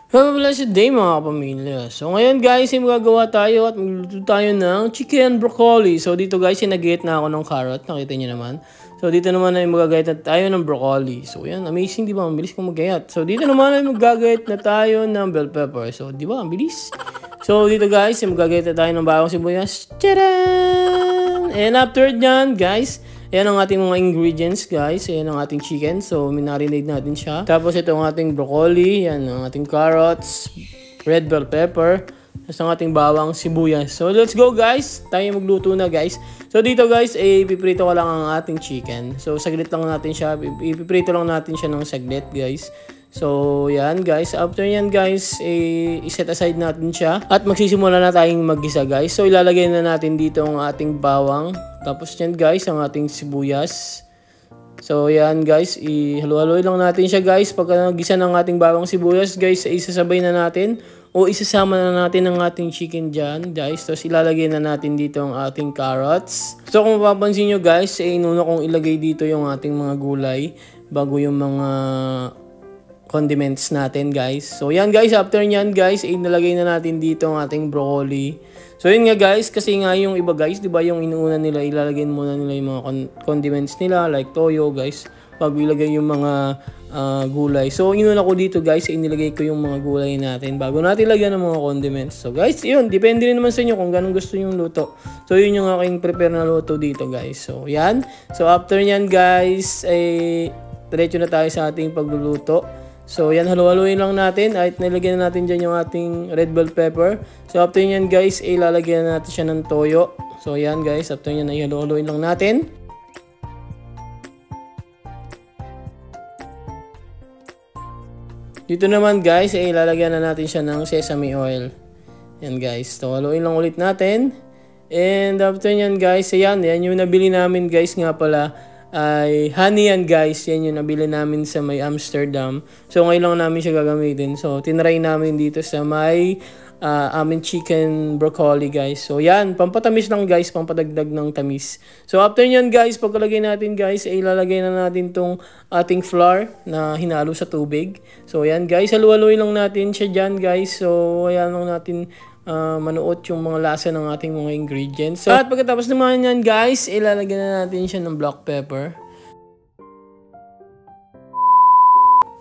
Have a blessed day mga kapamilya. So ngayon guys, ay magagawa tayo at magluluto tayo ng chicken broccoli. So dito guys, sinagayat na ako ng carrot. Nakita niyo naman. So dito naman ay magagayat na tayo ng broccoli. So yan, amazing di ba? Ang bilis kong magayat. So dito naman ay magagayat na tayo ng bell pepper. So di ba? Ang bilis. So dito guys, ay magagayat na tayo ng bawang sibuyas. Tcharan! And after dyan guys, ayan ang ating mga ingredients guys. Ayan ang ating chicken. So minarinade natin siya. Tapos ito ang ating broccoli. Ayan ang ating carrots. Red bell pepper. Tapos ang ating bawang sibuyas. So let's go guys. Tayo magluto na guys. So dito guys, ipiprito ko lang ang ating chicken. So saglit lang natin siya. Ipiprito lang natin siya ng saglit guys. So, yan guys. After yan guys, iset aside natin siya. At magsisimula na tayong mag-gisa guys. So, ilalagay na natin dito ang ating bawang. Tapos yan guys, ang ating sibuyas. So, yan guys. Ihalo-haloy lang natin siya guys. Pagka nagisa ng ating bawang sibuyas guys, isasabay na natin. O isasama na natin ang ating chicken dyan guys. Tapos ilalagay na natin dito ang ating carrots. So, kung mapapansin nyo guys, inuna kong ilagay dito yung ating mga gulay. Bago yung mga condiments natin guys. So yan guys, after nyan guys, nalagay na natin dito ang ating broccoli. So yun nga guys, kasi nga yung iba guys, di ba yung inuuna nila, ilalagay muna nila yung mga condiments nila like toyo guys, bago ilagay yung mga gulay. So inuna ko dito guys, inilagay ko yung mga gulay natin bago natin lagyan ng mga condiments. So guys, yun, depende rin naman sa inyo kung ganun gusto yung luto. So yun yung aking prepare na luto dito guys. So yan. So after nyan guys, diretso na tayo sa ating pagluluto. So, yan, halo-haloin lang natin. At nilagyan na natin dyan yung ating red bell pepper. So, after yan guys, ilalagyan na natin siya ng toyo. So, yan guys, after yan, halo-haloin lang natin. Dito naman guys, ilalagyan na natin siya ng sesame oil. Yan guys, so haluin lang ulit natin. And after yan guys, yan yung nabili namin guys nga pala. Ay honey yan guys, yan yung nabili namin sa may Amsterdam. So ngayon lang namin siya gagamitin. So tinry namin dito sa may aming chicken broccoli guys. So yan, pampatamis lang guys, pampadagdag ng tamis. So after nyan guys, pagkalagay natin guys, ilalagay na natin tong ating flour na hinalo sa tubig. So yan guys, halu-haluin lang natin siya dyan guys. So ayan lang natin manuot yung mga lasa ng ating mga ingredients. So, at pagkatapos naman yan guys, ilalagyan na natin siya ng black pepper.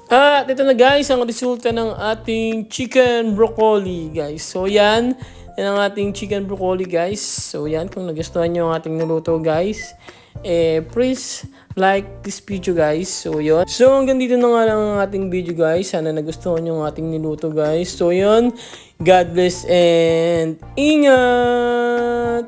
At ito na guys, ang resulta ng ating chicken broccoli guys. So yan ang ating chicken broccoli guys. So yan, kung nagustuhan nyo ang ating niluto guys, please like this video guys. So yun. So hanggang dito na nga lang ang ating video guys. Sana nagustuhan nyo ang ating niluto guys. So yun, God bless and ingat!